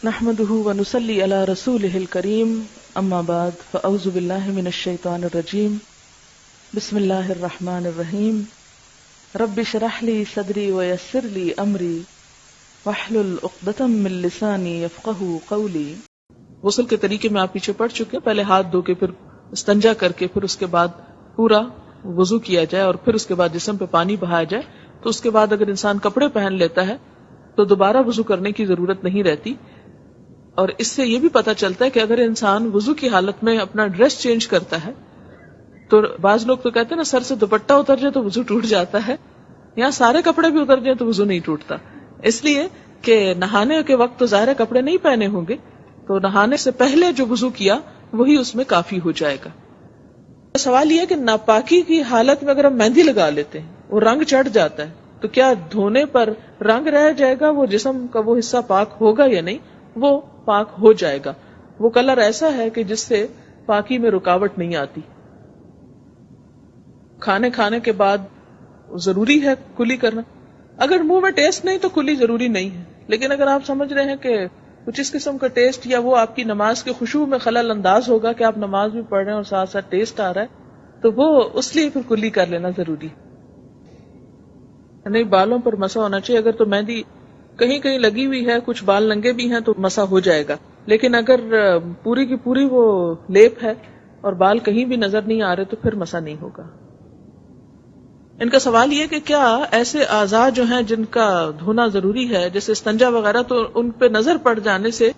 نحمده ونصلي على رسوله الكريم اما بعد فاعوذ بالله من الشيطان الرجيم بسم الله الرحمن الرحيم رب اشرح لي صدري ويسر لي امري واحلل عقدة من لساني يفقهوا قولي. غسل کے طریقے میں آپ پیچھے پڑھ چکے ہیں. پہلے ہاتھ دھو کے پھر استنجا کر کے پھر اس کے بعد پورا وضو کیا جائے اور پھر اس کے بعد جسم پہ پانی بہایا جائے. تو اس کے بعد اگر انسان کپڑے پہن لیتا ہے تو دوبارہ وضو کرنے کی ضرورت نہیں رہتی. اور اس سے یہ بھی پتہ چلتا ہے کہ اگر انسان وضو کی حالت میں اپنا ڈریس چینج کرتا ہے تو بعض لوگ تو کہتے ہیں نا سر سے دوپٹہ اتر جائے تو وضو ٹوٹ جاتا ہے، یا سارے کپڑے بھی اتر جائیں تو وضو نہیں ٹوٹتا. اس لیے کہ نہانے کے وقت تو ظاہر کپڑے نہیں پہنے ہوں گے، تو نہانے سے پہلے جو وضو کیا وہی اس میں کافی ہو جائے گا. سوال یہ ہے کہ ناپاکی کی حالت میں اگر ہم مہندی لگا لیتے ہیں وہ رنگ چڑھ جاتا ہے تو کیا دھونے پر رنگ رہ جائے گا؟ وہ جسم کا وہ حصہ پاک ہوگا یا نہیں؟ وہ پاک ہو جائے گا. وہ کلر ایسا ہے کہ جس سے پاکی میں رکاوٹ نہیں آتی. کھانے کے بعد ضروری ہے کلی کرنا. اگر منہ میں ٹیسٹ نہیں تو کلی ضروری نہیں ہے، لیکن اگر آپ سمجھ رہے ہیں کہ کچھ اس قسم کا ٹیسٹ یا وہ آپ کی نماز کے خشوع میں خلل انداز ہوگا کہ آپ نماز بھی پڑھ رہے ہیں اور ساتھ ساتھ ٹیسٹ آ رہا ہے، تو وہ اس لیے پھر کلی کر لینا ضروری. نہیں، بالوں پر مسا ہونا چاہیے. اگر تو مہندی کہیں کہیں لگی ہوئی ہے، کچھ بال ننگے بھی ہیں تو مسا ہو جائے گا. لیکن اگر پوری کی پوری وہ لیپ ہے اور بال کہیں بھی نظر نہیں آ رہے تو پھر مسا نہیں ہوگا. ان کا سوال یہ کہ کیا ایسے اعضاء جو ہیں جن کا دھونا ضروری ہے جیسے استنجا وغیرہ، تو ان پہ نظر پڑ جانے سے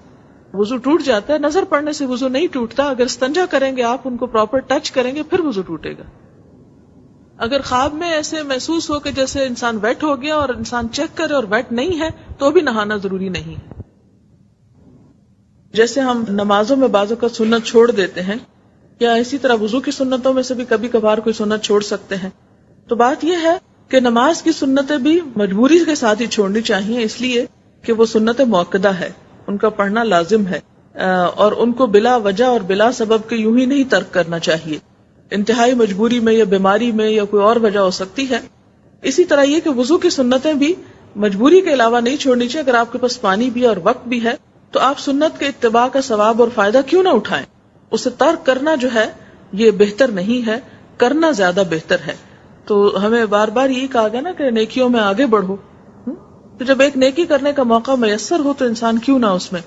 وضو ٹوٹ جاتا ہے؟ نظر پڑنے سے وضو نہیں ٹوٹتا. اگر استنجا کریں گے آپ، ان کو پراپر ٹچ کریں گے، پھر وضو ٹوٹے گا. اگر خواب میں ایسے محسوس ہو کہ جیسے انسان ویٹ ہو گیا اور انسان چیک کرے اور ویٹ نہیں ہے تو بھی نہانا ضروری نہیں ہے. جیسے ہم نمازوں میں بعضوں کا سنت چھوڑ دیتے ہیں، یا اسی طرح وضو کی سنتوں میں سے بھی کبھی کبھار کوئی سنت چھوڑ سکتے ہیں. تو بات یہ ہے کہ نماز کی سنتیں بھی مجبوری کے ساتھ ہی چھوڑنی چاہیے، اس لیے کہ وہ سنت مؤکدہ ہے، ان کا پڑھنا لازم ہے، اور ان کو بلا وجہ اور بلا سبب کے یوں ہی نہیں ترک کرنا چاہیے. انتہائی مجبوری میں یا بیماری میں یا کوئی اور وجہ ہو سکتی ہے. اسی طرح یہ کہ وضو کی سنتیں بھی مجبوری کے علاوہ نہیں چھوڑنی چاہیے. اگر آپ کے پاس پانی بھی اور وقت بھی ہے تو آپ سنت کے اتباع کا ثواب اور فائدہ کیوں نہ اٹھائیں؟ اسے ترک کرنا جو ہے یہ بہتر نہیں ہے، کرنا زیادہ بہتر ہے. تو ہمیں بار بار یہی کہا گیا نا کہ نیکیوں میں آگے بڑھو. تو جب ایک نیکی کرنے کا موقع میسر ہو تو انسان کیوں نہ اس میں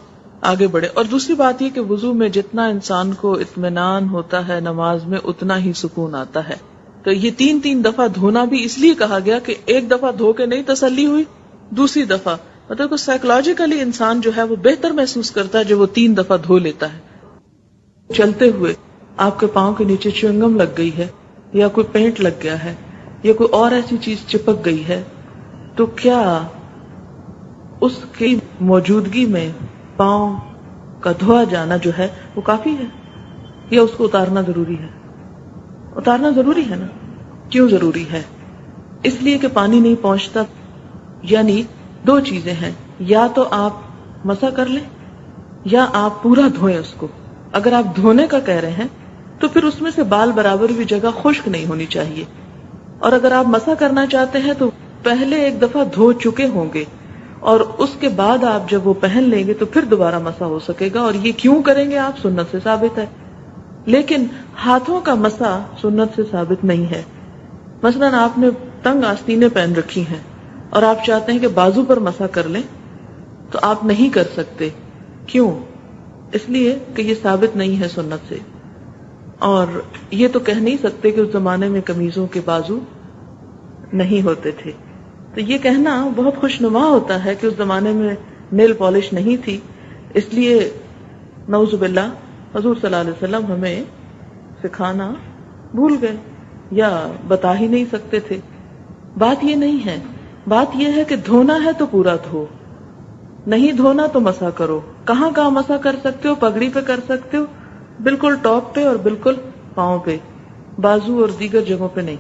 آگے بڑھے. اور دوسری بات یہ کہ وضو میں جتنا انسان کو اطمینان ہوتا ہے نماز میں اتنا ہی سکون آتا ہے. تو یہ 3 دفعہ دھونا بھی اس لیے کہا گیا کہ ایک دفعہ دھو کے نہیں تسلی ہوئی، دوسری دفعہ مطلب سائیکولوجیکلی انسان جو ہے وہ بہتر محسوس کرتا ہے جو وہ 3 دفعہ دھو لیتا ہے. چلتے ہوئے آپ کے پاؤں کے نیچے چیونگم لگ گئی ہے، یا کوئی پینٹ لگ گیا ہے، یا کوئی اور ایسی چیز چپک گئی ہے، تو کیا اس کی موجودگی میں پاؤں کا دھویا جانا جو ہے وہ کافی ہے، یا اس کو اتارنا ضروری ہے؟ اتارنا ضروری ہے نا. کیوں ضروری ہے؟ اس لیے کہ پانی نہیں پہنچتا. یعنی 2 چیزیں ہیں، یا تو آپ مسح کر لیں یا آپ پورا دھوئیں اس کو. اگر آپ دھونے کا کہہ رہے ہیں تو پھر اس میں سے بال برابر بھی جگہ خشک نہیں ہونی چاہیے. اور اگر آپ مسح کرنا چاہتے ہیں تو پہلے ایک دفعہ دھو چکے ہوں گے، اور اس کے بعد آپ جب وہ پہن لیں گے تو پھر دوبارہ مسح ہو سکے گا. اور یہ کیوں کریں گے آپ؟ سنت سے ثابت ہے. لیکن ہاتھوں کا مسح سنت سے ثابت نہیں ہے. مثلا آپ نے تنگ آستینیں پہن رکھی ہیں اور آپ چاہتے ہیں کہ بازو پر مسح کر لیں تو آپ نہیں کر سکتے. کیوں؟ اس لیے کہ یہ ثابت نہیں ہے سنت سے. اور یہ تو کہہ نہیں سکتے کہ اس زمانے میں قمیضوں کے بازو نہیں ہوتے تھے. تو یہ کہنا بہت خوشنما ہوتا ہے کہ اس زمانے میں نیل پالش نہیں تھی، اس لیے نعوذ باللہ حضور صلی اللہ علیہ وسلم ہمیں سکھانا بھول گئے یا بتا ہی نہیں سکتے تھے. بات یہ نہیں ہے، بات یہ ہے کہ دھونا ہے تو پورا دھو، نہیں دھونا تو مسح کرو. کہاں کہاں مسح کر سکتے ہو؟ پگڑی پہ کر سکتے ہو، بالکل ٹاپ پہ اور بالکل پاؤں پہ، بازو اور دیگر جگہوں پہ نہیں.